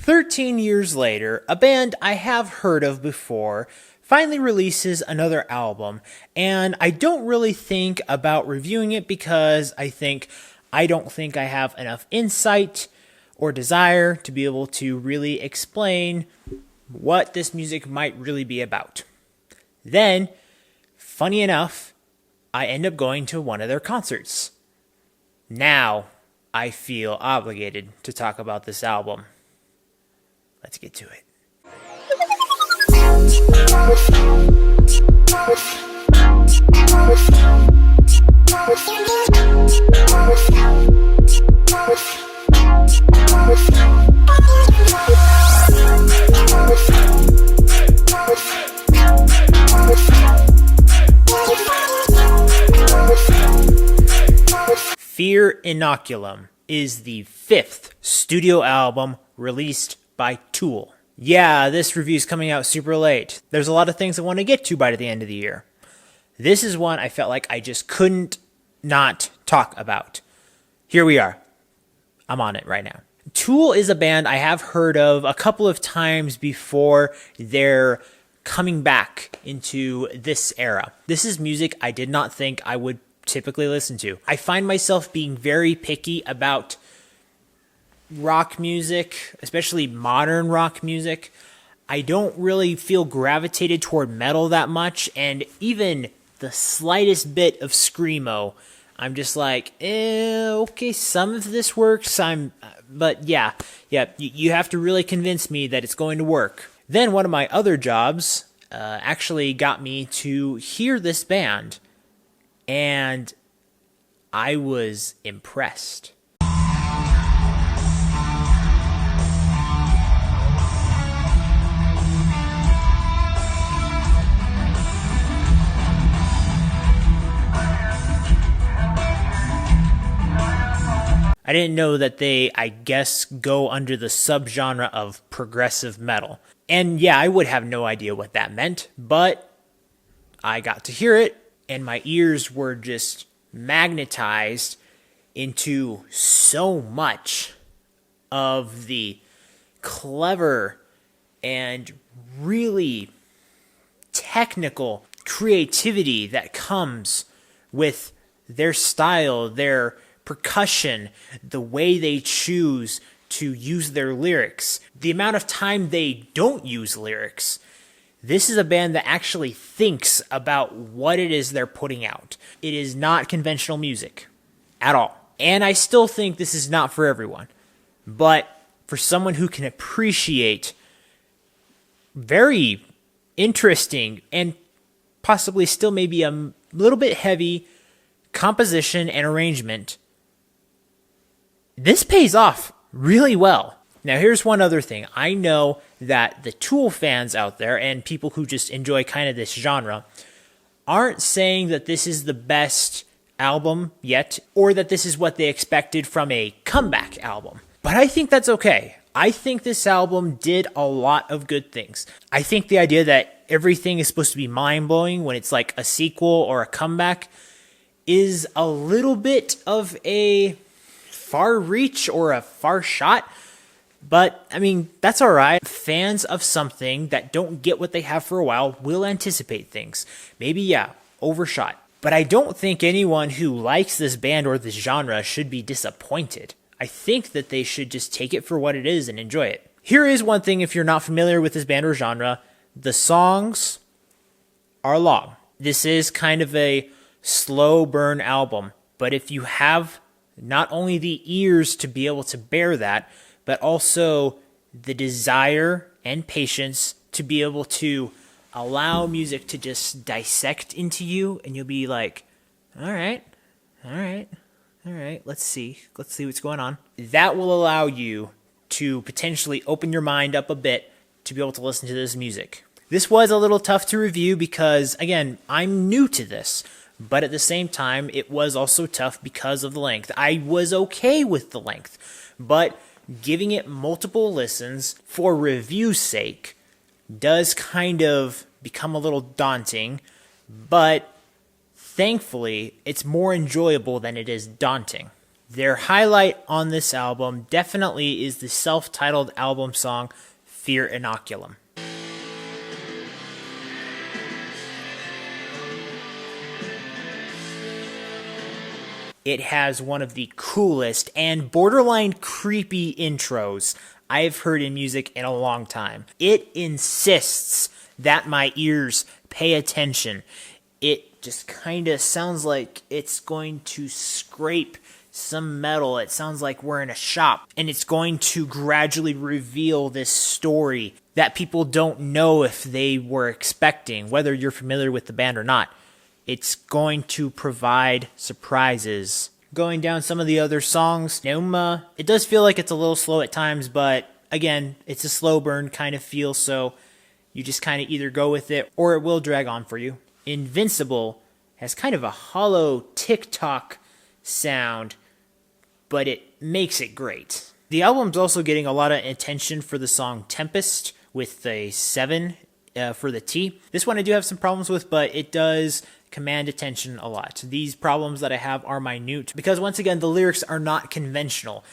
13 years later, a band I have heard of before finally releases another album, and I don't really think about reviewing it because I don't think I have enough insight or desire to be able to really explain what this music might really be about. Then, funny enough, I end up going to one of their concerts. Now, I feel obligated to talk about this album. Let's get to it. Fear Inoculum is the 5th studio album released by Tool. Yeah, this review's coming out super late. There's a lot of things I want to get to by the end of the year. This is one I felt like I just couldn't not talk about. Here we are. I'm on it right now. Tool is a band I have heard of a couple of times before their coming back into this era. This is music I did not think I would typically listen to. I find myself being very picky about rock music, especially modern rock music. I don't really feel gravitated toward metal that much, and even the slightest bit of screamo, I'm just like, okay, some of this works. But yeah, you have to really convince me that it's going to work. Then one of my other jobs actually got me to hear this band, and I was impressed. I didn't know that they, I guess, go under the subgenre of progressive metal. And yeah, I would have no idea what that meant, but I got to hear it, and my ears were just magnetized into so much of the clever and really technical creativity that comes with their style, their percussion, the way they choose to use their lyrics, the amount of time they don't use lyrics. This is a band that actually thinks about what it is they're putting out. It is not conventional music at all. And I still think this is not for everyone. But for someone who can appreciate very interesting and possibly still maybe a little bit heavy composition and arrangement, this pays off really well. Now, here's one other thing. I know that the Tool fans out there and people who just enjoy kind of this genre aren't saying that this is the best album yet, or that this is what they expected from a comeback album. But I think that's okay. I think this album did a lot of good things. I think the idea that everything is supposed to be mind-blowing when it's like a sequel or a comeback is a little bit of a far reach or a far shot. But, I mean, that's alright. Fans of something that don't get what they have for a while will anticipate things. Maybe, yeah, overshot. But I don't think anyone who likes this band or this genre should be disappointed. I think that they should just take it for what it is and enjoy it. Here is one thing if you're not familiar with this band or genre. The songs are long. This is kind of a slow burn album. But if you have not only the ears to be able to bear that, but also the desire and patience to be able to allow music to just dissect into you, and you'll be like, all right, let's see what's going on. That will allow you to potentially open your mind up a bit to be able to listen to this music. This was a little tough to review because, again, I'm new to this, but at the same time, it was also tough because of the length. I was okay with the length, but giving it multiple listens for review's sake does kind of become a little daunting, but thankfully, it's more enjoyable than it is daunting. Their highlight on this album definitely is the self-titled album song, Fear Inoculum. It has one of the coolest and borderline creepy intros I've heard in music in a long time. It insists that my ears pay attention. It just kind of sounds like it's going to scrape some metal. It sounds like we're in a shop, and it's going to gradually reveal this story that people don't know if they were expecting, whether you're familiar with the band or not. It's going to provide surprises. Going down some of the other songs, it does feel like it's a little slow at times, but again, it's a slow burn kind of feel, so you just kind of either go with it or it will drag on for you. Invincible has kind of a hollow tick-tock sound, but it makes it great. The album's also getting a lot of attention for the song Tempest with the 7 for the T. This one I do have some problems with, but it does command attention a lot. These problems that I have are minute because, once again, the lyrics are not conventional.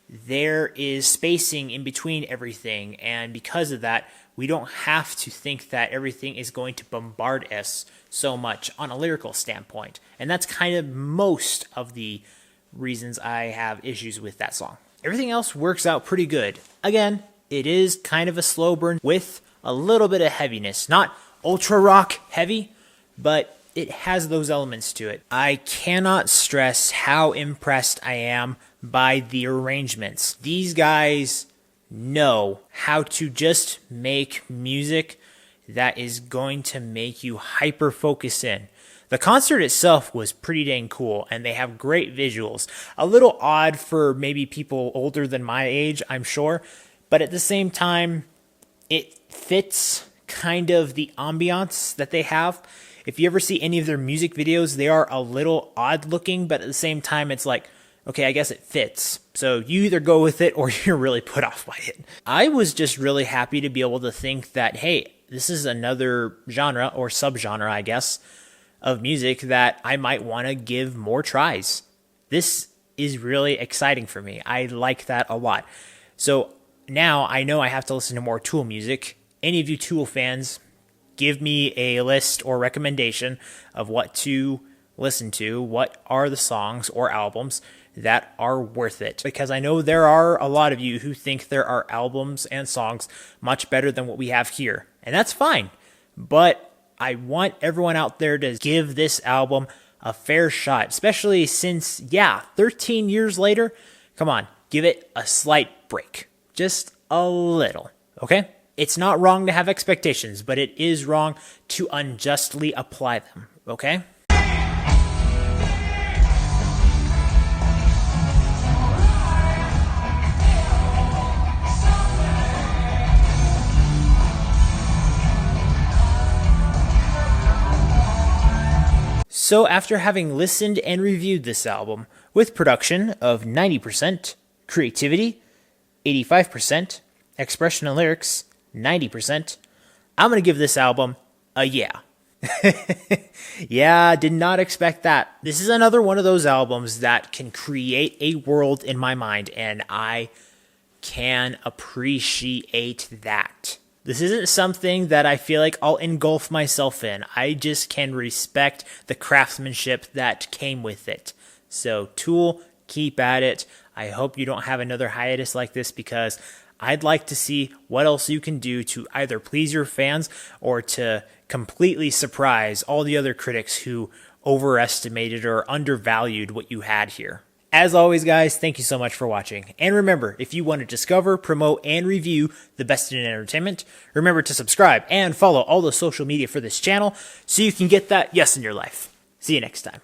There is spacing in between everything, and because of that, we don't have to think that everything is going to bombard us so much on a lyrical standpoint. And that's kind of most of the reasons I have issues with that song. Everything else works out pretty good. Again, it is kind of a slow burn with a little bit of heaviness. Not ultra rock heavy, but it has those elements to it. I cannot stress how impressed I am by the arrangements. These guys know how to just make music that is going to make you hyper focus in. The concert itself was pretty dang cool, and they have great visuals. A little odd for maybe people older than my age, I'm sure, but at the same time, it fits kind of the ambiance that they have. If you ever see any of their music videos, they are a little odd looking, but at the same time, it's like, okay, I guess it fits. So you either go with it or you're really put off by it. I was just really happy to be able to think that, hey, this is another genre or subgenre, I guess, of music that I might want to give more tries. This is really exciting for me. I like that a lot. So now I know I have to listen to more Tool music. Any of you Tool fans, give me a list or recommendation of what to listen to. What are the songs or albums that are worth it? Because I know there are a lot of you who think there are albums and songs much better than what we have here. And that's fine. But I want everyone out there to give this album a fair shot, especially since, 13 years later, come on, give it a slight break. Just a little, okay? It's not wrong to have expectations, but it is wrong to unjustly apply them, okay? So after having listened and reviewed this album, with production of 90%, creativity 85%, expression and lyrics 90%, I'm going to give this album a yeah. Yeah, did not expect that. This is another one of those albums that can create a world in my mind, and I can appreciate that. This isn't something that I feel like I'll engulf myself in. I just can respect the craftsmanship that came with it. So, Tool, keep at it. I hope you don't have another hiatus like this, because I'd like to see what else you can do to either please your fans or to completely surprise all the other critics who overestimated or undervalued what you had here. As always, guys, thank you so much for watching. And remember, if you want to discover, promote, and review the best in entertainment, remember to subscribe and follow all the social media for this channel so you can get that yes in your life. See you next time.